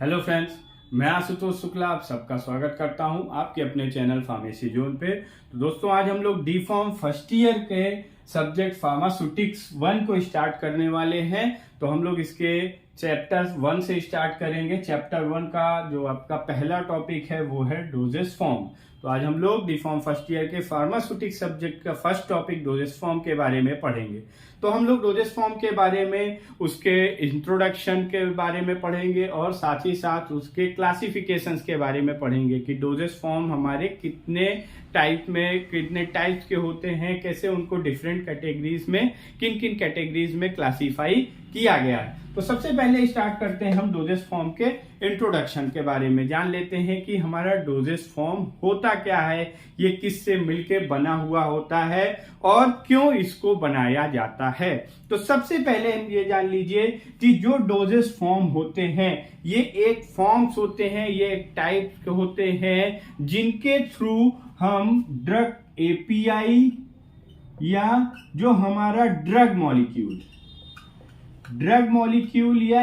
Hello friends, मैं आशुतोष शुक्ला आप सबका स्वागत करता हूं आपके अपने चैनल फार्मेसी जोन पे। तो दोस्तों, आज हम लोग डी फार्म फर्स्ट ईयर के सब्जेक्ट फार्मास्यूटिक्स 1 को स्टार्ट करने वाले हैं। तो हम लोग इसके चैप्टर 1 से स्टार्ट करेंगे। चैप्टर 1 का जो आपका पहला टॉपिक है वो है डोजेस फॉर्म। तो आज हम लोग डी फार्म फर्स्ट ईयर के फार्मास्यूटिक्स सब्जेक्ट का फर्स्ट टॉपिक डोजेस फॉर्म के बारे में पढ़ेंगे। तो हम लोग डोजेस फॉर्म के बारे में, उसके इंट्रोडक्शन के बारे में पढ़ेंगे और साथ ही साथ उसके क्लासिफिकेशंस के बारे में पढ़ेंगे कि डोजेस फॉर्म हमारे कितने टाइप्स के होते हैं, कैसे उनको डिफरेंट कैटेगरीज में, किन किन कैटेगरीज में क्लासीफाई किया गया है। तो सबसे पहले स्टार्ट करते हैं हम डोजेस फॉर्म के इंट्रोडक्शन के बारे में। जान लेते हैं कि हमारा डोजेस फॉर्म होता क्या है, ये किससे मिलके बना हुआ होता है और क्यों इसको बनाया जाता है। तो सबसे पहले हम ये जान लीजिए कि जो डोजेस फॉर्म होते हैं ये एक फॉर्म्स होते हैं, ये एक टाइप के होते हैं जिनके थ्रू हम ड्रग एपीआई या जो हमारा ड्रग मॉलिक्यूल या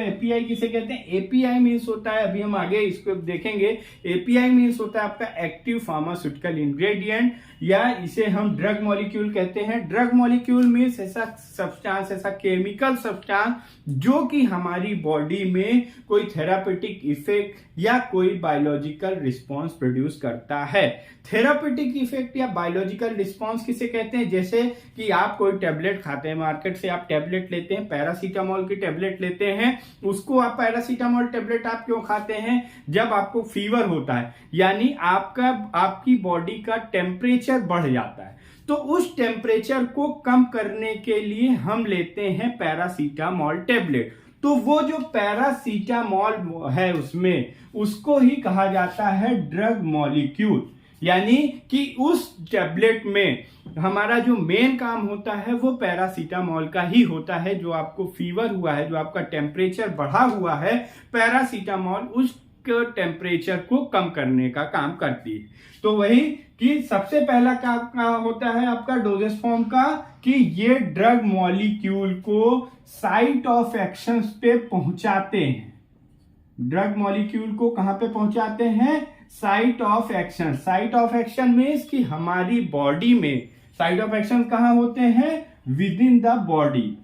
एपीआई किसे कहते हैं। एपीआई मीन्स होता है, अभी हम आगे इसको देखेंगे, एपीआई मीन्स होता है आपका एक्टिव फार्मास्यूटिकल इंग्रेडिएंट, या इसे हम ड्रग मॉलिक्यूल कहते हैं। ड्रग मॉलिक्यूल मीन्स ऐसा सब्सटेंस, ऐसा केमिकल सब्सटेंस जो कि हमारी बॉडी में कोई थेरापेटिक इफेक्ट या कोई बायोलॉजिकल रिस्पॉन्स प्रोड्यूस करता है। थेरापेटिक इफेक्ट या बायोलॉजिकल रिस्पॉन्स किसे कहते हैं, जैसे कि आप कोई टेबलेट खाते हैं, मार्केट से आप टेबलेट लेते हैं, पैरासीटामोल की टेबलेट लेते हैं। उसको आप पैरासीटामोल टेबलेट आप क्यों खाते हैं, जब आपको फीवर होता है, यानी आपकी बॉडी का टेम्परेचर बढ़ जाता है, तो उस टेम्परेचर को कम करने के लिए हम लेते हैं पैरासीटामोल टेबलेट। तो वो जो पैरासीटामोल है उसमें, उसको ही कहा जाता है ड्रग मॉलिक्यूल। यानी कि उस टैबलेट में हमारा जो मेन काम होता है वो पैरासीटामोल का ही होता है। जो आपको फीवर हुआ है, जो आपका टेम्परेचर बढ़ा हुआ है, पैरासीटामोल उस टेम्परेचर को कम करने का काम करती है। तो वही कि सबसे पहला काम होता है आपका डोजेस फॉर्म का कि ये ड्रग मॉलिक्यूल को साइट ऑफ एक्शन पे पहुंचाते हैं। ड्रग मॉलिक्यूल को कहां पे पहुंचाते हैं, site of action. Site of action means कि हमारी बॉडी में साइट ऑफ एक्शन कहां होते हैं, with in the body.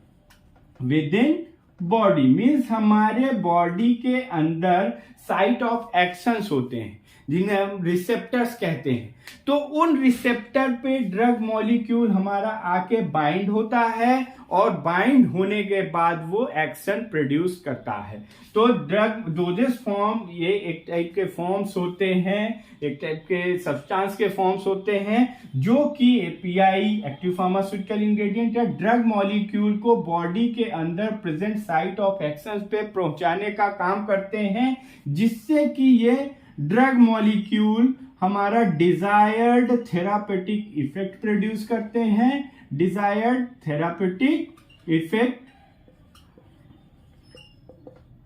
With in body means हमारे बॉडी के अंदर साइट ऑफ एक्शंस होते हैं जिन्हें हम रिसेप्टर्स कहते हैं। तो उन रिसेप्टर पे ड्रग मॉलिक्यूल हमारा आके बाइंड होता है और बाइंड होने के बाद वो एक्शन प्रोड्यूस करता है। तो ड्रग डोजेस फॉर्म ये एक टाइप के फॉर्म्स होते हैं, एक टाइप के सब्सटेंस के फॉर्म्स होते हैं जो कि एपीआई एक्टिव फार्मास्यूटिकल इंग्रेडिएंट या ड्रग मॉलिक्यूल को बॉडी के अंदर प्रेजेंट साइट ऑफ एक्शन पे पहुंचाने का काम करते हैं, जिससे कि ये ड्रग मॉलिक्यूल हमारा डिजायर्ड थेरापेटिक इफेक्ट प्रोड्यूस करते हैं। डिजायर्ड थेरापेटिक इफेक्ट,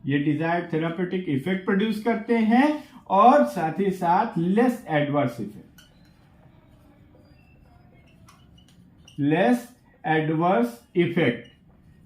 ये डिजायर्ड थेरापेटिक इफेक्ट प्रोड्यूस करते हैं और साथ ही साथ लेस एडवर्स इफेक्ट।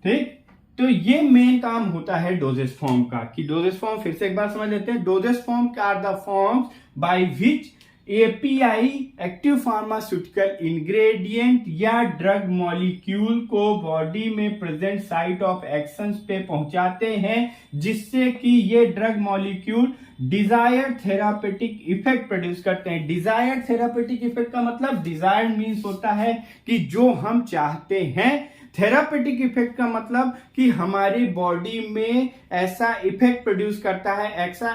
ठीक, तो ये मेन काम होता है डोजेस फॉर्म का। कि डोजेस फॉर्म फिर से एक बार समझ लेते हैं। Dosage form are the forms by which API active pharmaceutical ingredient या ड्रग मॉलिक्यूल को बॉडी में प्रेजेंट साइट ऑफ एक्शन पे पहुंचाते हैं, जिससे कि ये drug molecule desired therapeutic effect produce करते हैं। डिजायर्ड थेरापेटिक इफेक्ट का मतलब, डिजायर्ड मीन्स होता है कि जो हम चाहते हैं, थेरापेटिक इफेक्ट का मतलब कि हमारी बॉडी में ऐसा इफेक्ट प्रोड्यूस करता है, ऐसा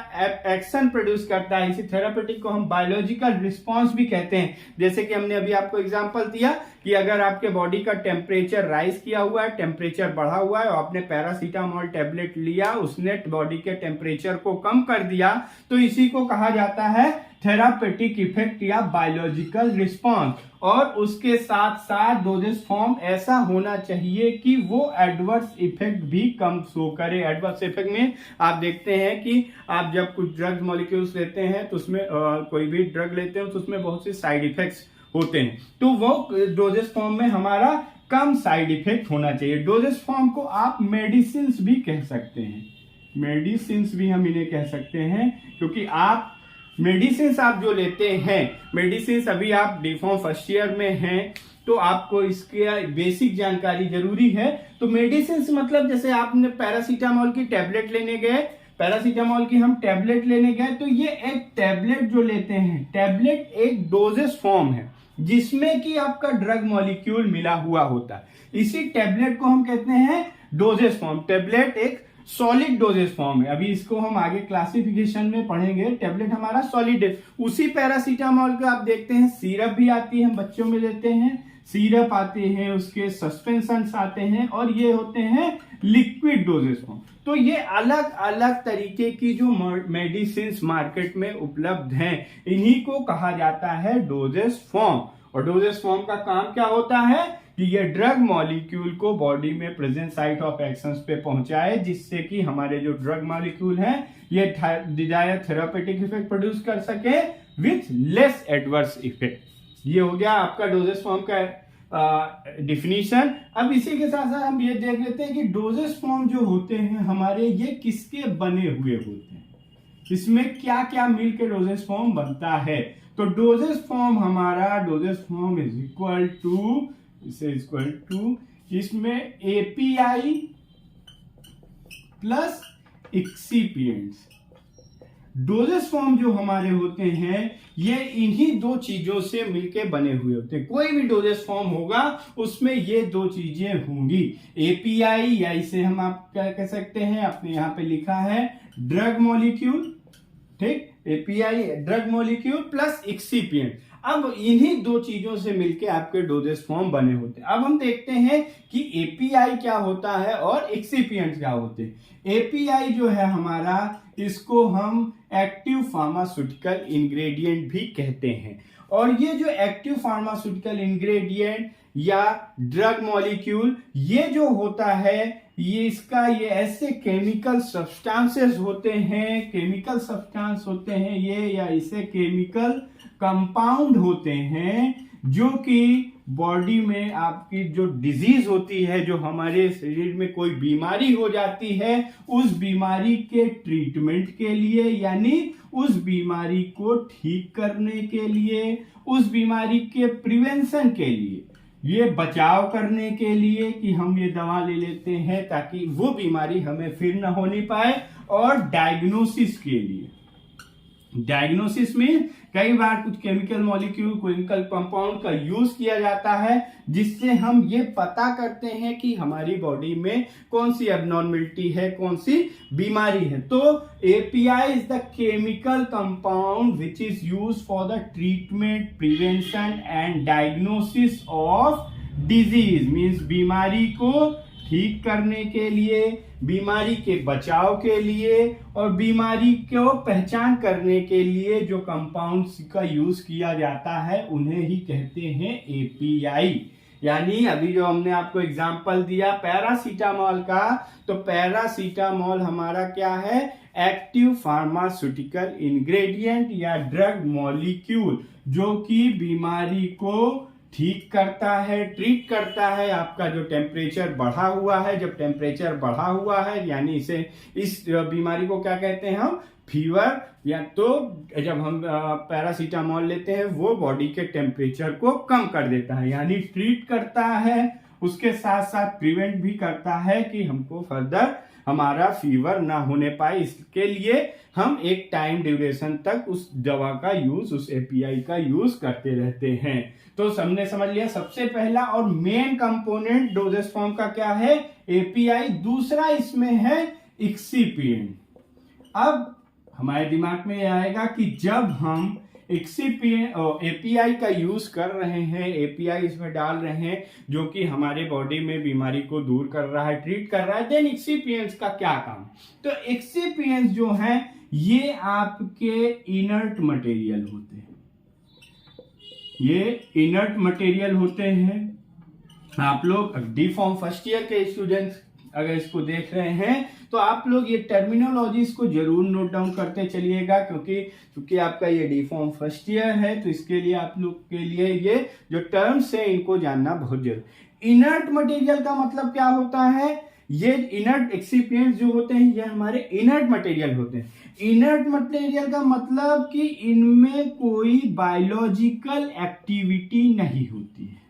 एक्शन प्रोड्यूस करता है। इसी थेरापेटिक को हम बायोलॉजिकल रिस्पांस भी कहते हैं। जैसे कि हमने अभी आपको एग्जांपल दिया कि अगर आपके बॉडी का टेम्परेचर राइज किया हुआ है, टेम्परेचर बढ़ा हुआ है और आपने पैरासीटामोल टेबलेट लिया, उसने बॉडी के टेम्परेचर को कम कर दिया, तो इसी को कहा जाता है थेरापेटिक इफेक्ट या बायोलॉजिकल रिस्पांस। और उसके साथ साथ डोजेस फॉर्म ऐसा होना चाहिए कि वो एडवर्स इफेक्ट भी कम शो करे। एडवर्स इफेक्ट में आप देखते हैं कि आप जब कुछ ड्रग मॉलिक्यूल्स लेते हैं तो उसमें कोई भी ड्रग लेते हैं तो उसमें बहुत सी साइड इफेक्ट्स होते हैं, तो वो डोजेस फॉर्म में हमारा कम साइड इफेक्ट होना चाहिए। डोजेस फॉर्म को आप मेडिसिन भी कह सकते हैं। मेडिसिन्स भी हम इन्हें कह सकते हैं, क्योंकि आप मेडिसिन्स आप जो लेते हैं, मेडिसिन्स अभी आप D.Pharm फर्स्ट ईयर में हैं तो आपको इसके बेसिक जानकारी जरूरी है। तो मेडिसिन्स मतलब जैसे आपने पैरासीटामोल की टैबलेट लेने गए, पैरासीटामोल की हम टैबलेट लेने गए, तो ये एक टैबलेट जो लेते हैं, टैबलेट एक डोजेस फॉर्म है जिसमें कि आपका ड्रग मॉलिक्यूल मिला हुआ होता है। इसी टैबलेट को हम कहते हैं डोजेस फॉर्म। टैबलेट एक सॉलिड डोजेस फॉर्म है, अभी इसको हम आगे क्लासिफिकेशन में पढ़ेंगे। टैबलेट हमारा सॉलिड है। उसी पैरासीटामोल का आप देखते हैं सिरप भी आती है, हम बच्चों में लेते हैं, सिरप आते हैं, उसके सस्पेंशंस आते हैं, और ये होते हैं लिक्विड डोजेस फॉर्म। तो ये अलग अलग तरीके की जो मेडिसिन मार्केट में उपलब्ध हैं, इन्हीं को कहा जाता है डोजेस फॉर्म। और डोजेस फॉर्म का काम क्या होता है कि ये ड्रग मॉलिक्यूल को बॉडी में प्रेजेंट साइट ऑफ एक्शंस पे पहुंचाए, जिससे कि हमारे जो ड्रग मॉलिक्यूल है ये डिजायर थेरापेटिक इफेक्ट प्रोड्यूस कर सके विथ लेस एडवर्स इफेक्ट। ये हो गया आपका डोजेस फॉर्म का डिफिनीशन। अब इसी के साथ साथ हम ये देख लेते हैं कि डोजेस फॉर्म जो होते हैं हमारे, ये किसके बने हुए होते हैं, इसमें क्या क्या मिलकर डोजेस फॉर्म बनता है। तो डोजेस फॉर्म हमारा, dosage form is equal to इसमें API plus excipients. Dosage form जो हमारे होते हैं ये इन्हीं दो चीजों से मिलके बने हुए होते हैं। कोई भी डोजेस फॉर्म होगा उसमें ये दो चीजें होंगी, एपीआई, या इसे हम आप क्या कह सकते हैं, अपने यहां पे लिखा है ड्रग मॉलिक्यूल, ठीक, API drug molecule plus excipient. अब इन्हीं दो चीजों से मिलके आपके डोजेस फॉर्म बने होते हैं। अब हम देखते हैं कि एपीआई क्या होता है और एक्सिपिएंट क्या होते हैं। एपीआई जो है हमारा, इसको हम एक्टिव फार्मास्यूटिकल इंग्रेडिएंट भी कहते हैं। और ये जो एक्टिव फार्मास्यूटिकल इंग्रेडिएंट या ड्रग मॉलिक्यूल ये जो होता है, ये ऐसे केमिकल सब्सटेंसेस होते हैं, केमिकल सब्सटेंस होते हैं ये, या इसे केमिकल कंपाउंड होते हैं, जो कि बॉडी में आपकी जो डिजीज होती है, जो हमारे शरीर में कोई बीमारी हो जाती है, उस बीमारी के ट्रीटमेंट के लिए, यानी उस बीमारी को ठीक करने के लिए, उस बीमारी के प्रिवेंशन के लिए, ये बचाव करने के लिए कि हम ये दवा ले लेते हैं ताकि वो बीमारी हमें फिर ना होनी पाए। और डायग्नोसिस के लिए, डायग्नोसिस में कई बार कुछ केमिकल मॉलिक्यूल, केमिकल कंपाउंड का यूज किया जाता है, जिससे हम ये पता करते हैं कि हमारी बॉडी में कौन सी एबनॉर्मलिटी है, कौन सी बीमारी है। तो API is the chemical compound which is use for the treatment, prevention and diagnosis of disease, means बीमारी को ठीक करने के लिए, बीमारी के बचाव के लिए, और बीमारी को पहचान करने के लिए जो कंपाउंड्स का यूज किया जाता है उन्हें ही कहते हैं एपीआई। यानी अभी जो हमने आपको एग्जांपल दिया पैरासीटामोल का, तो पैरासीटामोल हमारा क्या है, एक्टिव फार्मास्यूटिकल इंग्रेडिएंट या ड्रग मॉलिक्यूल, जो कि बीमारी को ठीक करता है, ट्रीट करता है। आपका जो टेम्परेचर बढ़ा हुआ है, जब टेम्परेचर बढ़ा हुआ है, यानी इस बीमारी को क्या कहते हैं हम, फीवर, या तो जब हम पैरासीटामोल लेते हैं वो बॉडी के टेम्परेचर को कम कर देता है, यानी ट्रीट करता है, उसके साथ साथ प्रिवेंट भी करता है कि हमको फर्दर हमारा फीवर ना होने पाए। इसके लिए हम एक टाइम ड्यूरेशन तक उस दवा का यूज, उस एपीआई का यूज करते रहते हैं। तो हमने समझ लिया सबसे पहला और मेन कंपोनेंट डोजेस फॉर्म का क्या है, एपीआई। दूसरा इसमें है एक्सिपिएंट। अब हमारे दिमाग में यह आएगा कि जब हम एपीआई का यूज कर रहे हैं, एपीआई इसमें डाल रहे हैं जो कि हमारे बॉडी में बीमारी को दूर कर रहा है, ट्रीट कर रहा है, देन एक्सिपिएंट्स का क्या काम। तो एक्सिपिएंट्स जो है ये आपके इनर्ट मटेरियल होते हैं, ये इनर्ट मटेरियल होते हैं। आप लोग D.Pharm फर्स्ट ईयर के स्टूडेंट्स अगर इसको देख रहे हैं तो आप लोग ये टर्मिनोलॉजीज को जरूर नोट डाउन करते चलिएगा, क्योंकि आपका ये D.Pharm फर्स्ट ईयर है, तो इसके लिए आप लोग के लिए ये जो टर्म्स है इनको जानना बहुत जरूरी। इनर्ट मटेरियल का मतलब क्या होता है ये इनर्ट एक्सिपिएंट्स जो होते हैं ये हमारे इनर्ट मटेरियल होते हैं। इनर्ट मटेरियल का मतलब कि इनमें कोई बायोलॉजिकल एक्टिविटी नहीं होती है,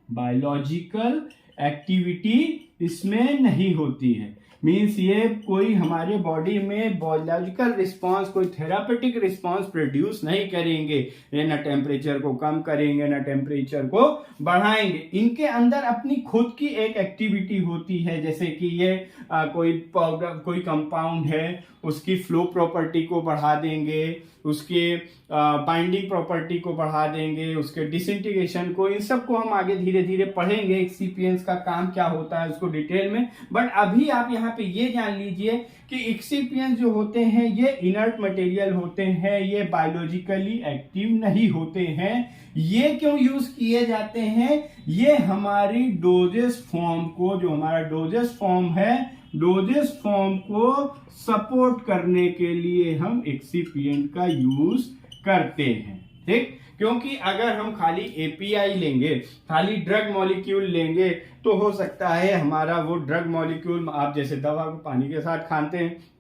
बायोलॉजिकल एक्टिविटी इसमें नहीं होती है। मीन्स ये कोई हमारे बॉडी में बायोलॉजिकल रिस्पांस, कोई थेरापेटिक रिस्पांस प्रोड्यूस नहीं करेंगे। ये ना टेम्परेचर को कम करेंगे ना टेम्परेचर को बढ़ाएंगे। इनके अंदर अपनी खुद की एक एक्टिविटी होती है, जैसे कि ये कोई पाउडर, कोई कंपाउंड है, उसकी फ्लो प्रॉपर्टी को बढ़ा देंगे, उसके बाइंडिंग प्रॉपर्टी को बढ़ा देंगे, उसके डिसइंटीग्रेशन को, इन सब को हम आगे धीरे धीरे पढ़ेंगे। एक्सिपिएंट्स का काम क्या होता है उसको डिटेल में। बट अभी आप यहाँ पे ये जान लीजिए कि एक्सिपिएंट्स जो होते हैं ये इनर्ट मटेरियल होते हैं, ये बायोलॉजिकली एक्टिव नहीं होते हैं। ये क्यों यूज किए जाते हैं? ये हमारी डोजेस फॉर्म को, जो हमारा डोजेस फॉर्म है, डोजेस फॉर्म को सपोर्ट करने के लिए हम एक्सिपिएंट का यूज करते हैं। ठीक, क्योंकि अगर हम खाली एपीआई लेंगे, खाली ड्रग मॉलिक्यूल लेंगे, तो हो सकता है हमारा वो ड्रग मॉलिक्यूल, आप जैसे दवा को पानी के साथ खाते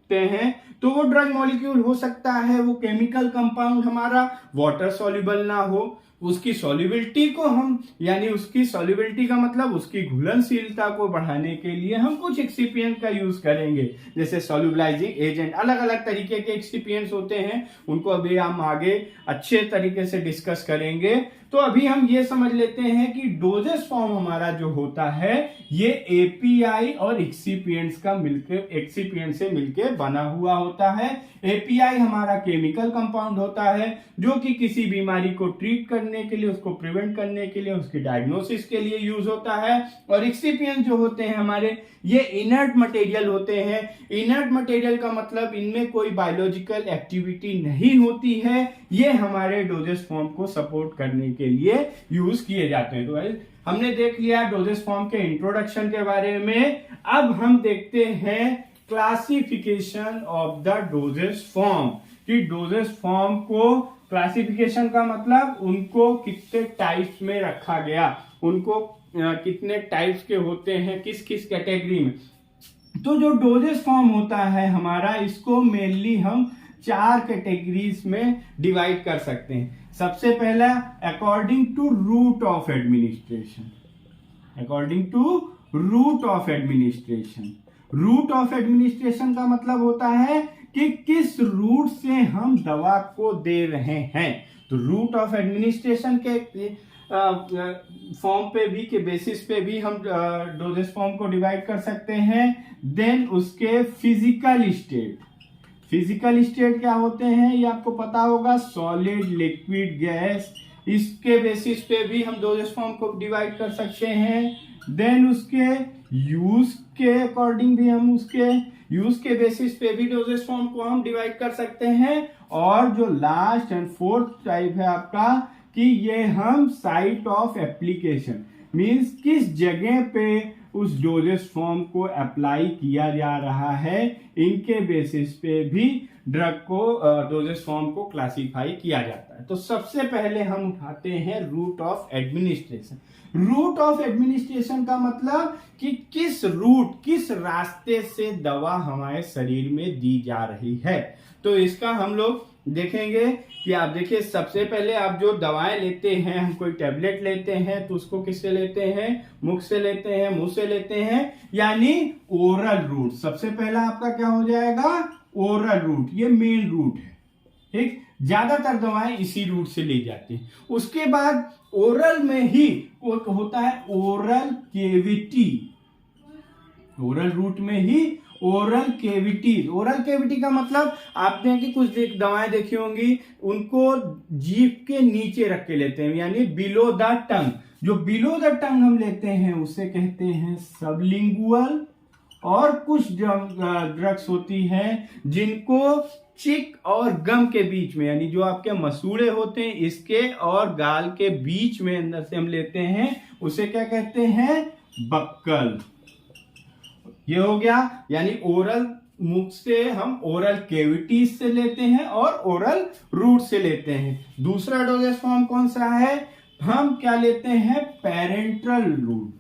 हैं तो वो ड्रग मॉलिक्यूल हो सकता है वो केमिकल कंपाउंड हमारा वाटर सॉल्युबल ना हो, उसकी सॉल्युबिलिटी को हम, यानी उसकी सॉल्युबिलिटी का मतलब उसकी घुलनशीलता को बढ़ाने के लिए हम कुछ एक्सिपिएंट का यूज करेंगे, जैसे सॉल्युबलाइजिंग एजेंट। अलग अलग तरीके के एक्सिपिएंट्स होते हैं, उनको अभी हम आगे अच्छे तरीके से डिस्कस करेंगे। तो अभी हम ये समझ लेते हैं कि डोजेस फॉर्म हमारा जो होता है ये एपीआई और एक्सिपिएंट्स का मिलकर, एक्सिपिएंट से मिलकर बना हुआ होता है। एपीआई हमारा केमिकल कंपाउंड होता है जो कि किसी बीमारी को ट्रीट करने के लिए, उसको प्रिवेंट करने के लिए, उसकी डायग्नोसिस के लिए यूज होता है। और एक्सिपिएंट जो होते हैं हमारे, ये इनर्ट मटेरियल होते हैं। इनर्ट मटेरियल का मतलब इनमें कोई बायोलॉजिकल एक्टिविटी नहीं होती है, ये हमारे डोजेस फॉर्म को सपोर्ट करने के लिए यूज किए जाते हैं। तो हमने देख लिया डोजेस फॉर्म के इंट्रोडक्शन के बारे में। अब हम देखते हैं classification of the doses form, कि डोजेस फॉर्म को, क्लासिफिकेशन का मतलब उनको कितने टाइप्स में रखा गया, उनको कितने टाइप्स के होते हैं, किस किस कैटेगरी में। तो जो डोजेस फॉर्म होता है हमारा, इसको मेनली हम 4 कैटेगरीज में डिवाइड कर सकते हैं। सबसे पहला, according to route of administration, according to route of administration. Route of administration का मतलब होता है कि किस रूट से हम दवा को दे रहे हैं। तो रूट ऑफ एडमिनिस्ट्रेशन के फॉर्म पे भी, के बेसिस पे भी हम डोजेस फॉर्म को डिवाइड कर सकते हैं। देन उसके फिजिकल स्टेट, फिजिकल स्टेट क्या होते हैं ये आपको पता होगा, सॉलिड, लिक्विड, गैस, इसके बेसिस पे भी हम डोजेस फॉर्म को डिवाइड कर सकते हैं। देन उसके यूज के अकॉर्डिंग भी हम, उसके यूज के बेसिस पे भी डोजेस फॉर्म को हम डिवाइड कर सकते हैं। और जो लास्ट एंड फोर्थ टाइप है आपका, कि ये हम साइट ऑफ एप्लीकेशन, मींस किस जगह पे उस डोजेस फॉर्म को अप्लाई किया जा रहा है, इनके बेसिस पे भी ड्रग को, डोजेस फॉर्म को क्लासिफाई किया जाता है। तो सबसे पहले हम उठाते हैं route of administration. Route of administration का मतलब कि किस रूट, किस रास्ते से दवा हमारे शरीर में दी जा रही है। तो इसका हम लोग देखेंगे कि आप देखिए, सबसे पहले आप जो दवाएं लेते हैं, हम कोई टैबलेट लेते हैं तो उसको किससे लेते हैं, मुख से लेते हैं, मुंह से लेते हैं, यानी ओरल रूट। सबसे पहला आपका क्या हो जाएगा, ओरल रूट, ये मेन रूट है। ठीक, ज्यादातर दवाएं इसी रूट से ली जाती हैं। उसके बाद ओरल में ही होता है ओरल केविटी, ओरल रूट में ही ओरल केविटी। ओरल केविटी का मतलब आपने कि कुछ दवाएं देखी होंगी, उनको जीभ के नीचे रख के लेते हैं, यानी बिलो द टंग। जो बिलो द टंग हम लेते हैं उसे कहते हैं सबलिंगुअल। और कुछ ड्रग्स होती हैं जिनको चिक और गम के बीच में, यानी जो आपके मसूड़े होते हैं इसके और गाल के बीच में अंदर से हम लेते हैं, उसे क्या कहते हैं, बक्कल। ये हो गया, यानी ओरल मुख से हम ओरल केविटीज से लेते हैं और ओरल रूट से लेते हैं। दूसरा डोजेस फॉर्म कौन सा है, हम क्या लेते हैं, पेरेंट्रल रूट।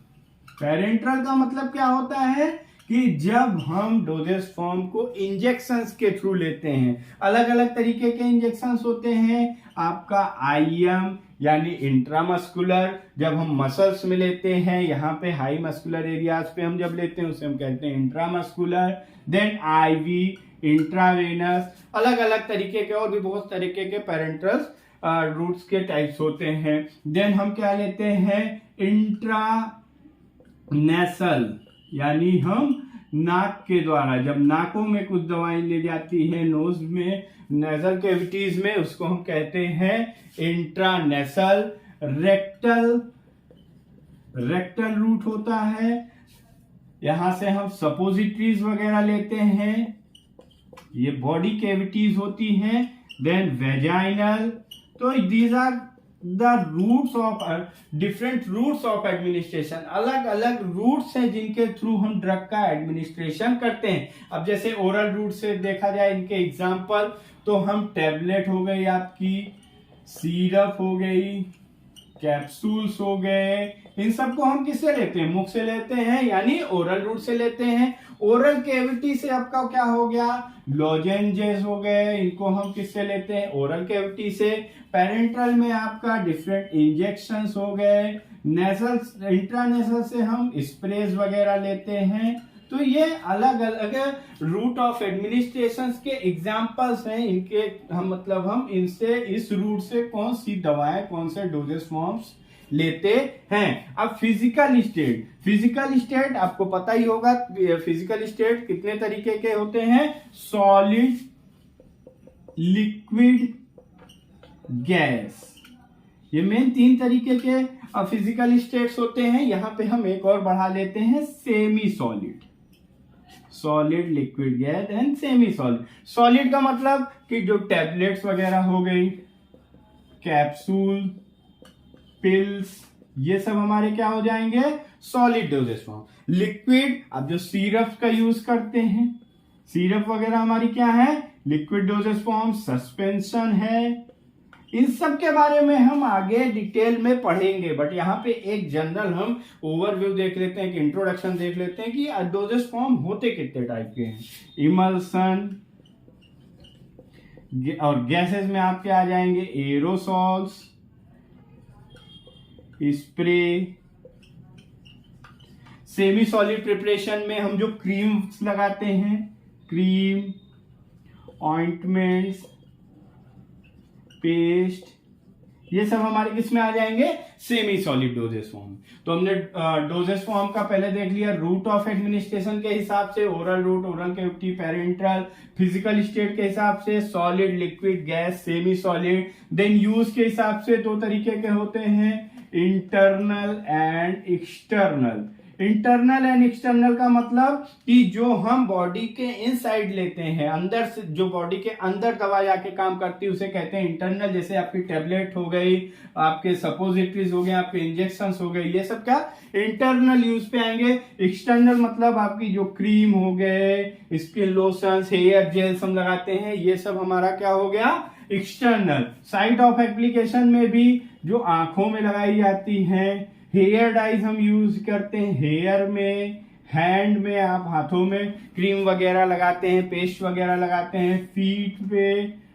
पेरेंट्रल का मतलब क्या होता है कि जब हम डोजेस फॉर्म को इंजेक्शंस के थ्रू लेते हैं, अलग अलग तरीके के इंजेक्शंस होते हैं। आपका आईएम यानी इंट्रामस्कुलर, जब हम मसल्स में लेते हैं, यहाँ पे हाई मस्कुलर एरियाज पे हम जब लेते हैं उसे हम कहते हैं इंट्रामस्कुलर। देन आईवी, इंट्रावेनस, अलग अलग तरीके के और भी बहुत तरीके के पेरेंटल रूट्स के टाइप्स होते हैं। देन हम क्या लेते हैं, इंट्रानेसल, यानी हम नाक के द्वारा, जब नाकों में कुछ दवाएं ले जाती है नोज में, नेजल कैविटीज में, उसको हम कहते हैं इंट्रानेसल। रेक्टल रूट होता है, यहां से हम सपोजिटरीज वगैरह लेते हैं, ये बॉडी कैविटीज होती हैं। Then vaginal. तो these are the routes of different routes of administration, अलग अलग रूट्स हैं जिनके थ्रू हम ड्रग का एडमिनिस्ट्रेशन करते हैं। अब जैसे ओरल रूट से देखा जाए इनके एग्जांपल, तो हम टैबलेट हो गई, आपकी सिरप हो गई, कैप्सूल्स हो गए, इन सबको हम किससे लेते हैं, मुख से लेते हैं, यानी ओरल रूट से लेते हैं। ओरल कैविटी से आपका क्या हो गया, लॉजेंजेस हो गए, इनको हम किससे लेते हैं, ओरल कैविटी से। पेरेंट्रल में आपका डिफरेंट इंजेक्शंस हो गए। नेसल, इंट्रानेसल से हम स्प्रेज वगैरह लेते हैं। तो ये अलग अलग रूट ऑफ एडमिनिस्ट्रेशन के एग्जाम्पल्स हैं। इनके हम हम इनसे, इस रूट से कौन सी दवाएं, कौन से डोजेस फॉर्म्स लेते हैं। अब फिजिकल स्टेट आपको पता ही होगा, फिजिकल स्टेट कितने तरीके के होते हैं, सॉलिड, लिक्विड, गैस, ये मेन 3 तरीके के फिजिकल स्टेट्स होते हैं। यहां पे हम एक और बढ़ा लेते हैं, semi solid, solid, liquid, gas and semi solid. Solid का मतलब कि जो टैबलेट्स वगैरह हो गई, कैप्सूल, पिल्स, ये सब हमारे क्या हो जाएंगे, सॉलिड डोजेस फॉर्म। लिक्विड, अब जो सिरप का यूज करते हैं, सिरप वगैरह हमारी क्या है, लिक्विड डोजेस फॉर्म। सस्पेंशन है, इन सब के बारे में हम आगे डिटेल में पढ़ेंगे, बट यहाँ पे एक जनरल हम ओवरव्यू देख लेते हैं, कि इंट्रोडक्शन देख लेते हैं कि डोजेस फॉर्म होते कितने टाइप के हैं। इमल्सन, और गैसेस में आपके आ जाएंगे aerosols, spray. Semi solid preparation में हम जो क्रीम्स लगाते हैं, क्रीम, ऑइंटमेंट्स, पेस्ट, ये सब हमारे किस में आ जाएंगे, सेमी सॉलिड डोजेस फॉर्म। तो हमने डोजेस फॉर्म का पहले देख लिया, रूट ऑफ एडमिनिस्ट्रेशन के हिसाब से, oral route, oral cavity, parenteral. Physical state के हिसाब से solid, liquid, gas, semi solid. Then use के हिसाब से 2 तरीके के होते हैं, internal and external. Internal and external का मतलब कि जो हम बॉडी के इनसाइड लेते हैं, अंदर से, जो बॉडी के अंदर दवा जाके काम करती है, उसे कहते हैं इंटरनल। जैसे आपकी टैबलेट हो गई, आपके सपोजिटरीज हो गए, आपके इंजेक्शंस हो गए, ये सब क्या इंटरनल यूज पे आएंगे। एक्सटर्नल मतलब आपकी जो क्रीम हो गए, स्किन लोशंस, हेयर जेल्स हम लगाते हैं, ये सब हमारा क्या हो गया, एक्सटर्नल। साइड ऑफ एप्लीकेशन में भी जो आंखों में लगाई जाती हैं, हेयर डाइज हम यूज करते हैं हेयर में, हैंड में, आप हाथों में क्रीम वगैरह लगाते हैं, पेस्ट वगैरह लगाते हैं, फीट पे,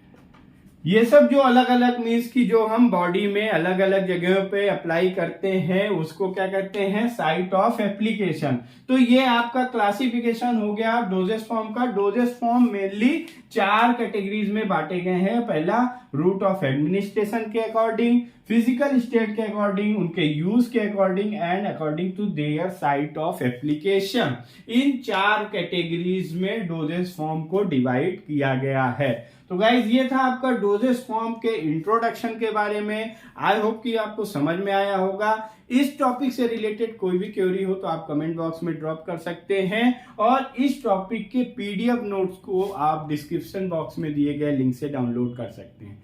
ये सब जो अलग अलग मीन्स की जो हम बॉडी में अलग अलग जगहों पे अप्लाई करते हैं, उसको क्या कहते हैं, साइट ऑफ एप्लीकेशन। तो ये आपका क्लासिफिकेशन हो गया डोजेस फॉर्म का। डोजेस फॉर्म मेनली 4 कैटेगरीज में बांटे गए हैं। पहला, रूट ऑफ एडमिनिस्ट्रेशन के अकॉर्डिंग, फिजिकल स्टेट के अकॉर्डिंग, उनके यूज के according and according to their site of application. इन 4 कैटेगरीज में डोजेस फॉर्म को डिवाइड किया गया है। तो गाइज ये था आपका डोजेस फॉर्म के इंट्रोडक्शन के बारे में। आई होप कि आपको समझ में आया होगा। इस टॉपिक से रिलेटेड कोई भी क्वेरी हो तो आप कमेंट बॉक्स में ड्रॉप कर सकते हैं, और इस टॉपिक के PDF नोट्स को आप डिस्क्रिप्शन बॉक्स में दिए गए लिंक से डाउनलोड कर सकते हैं।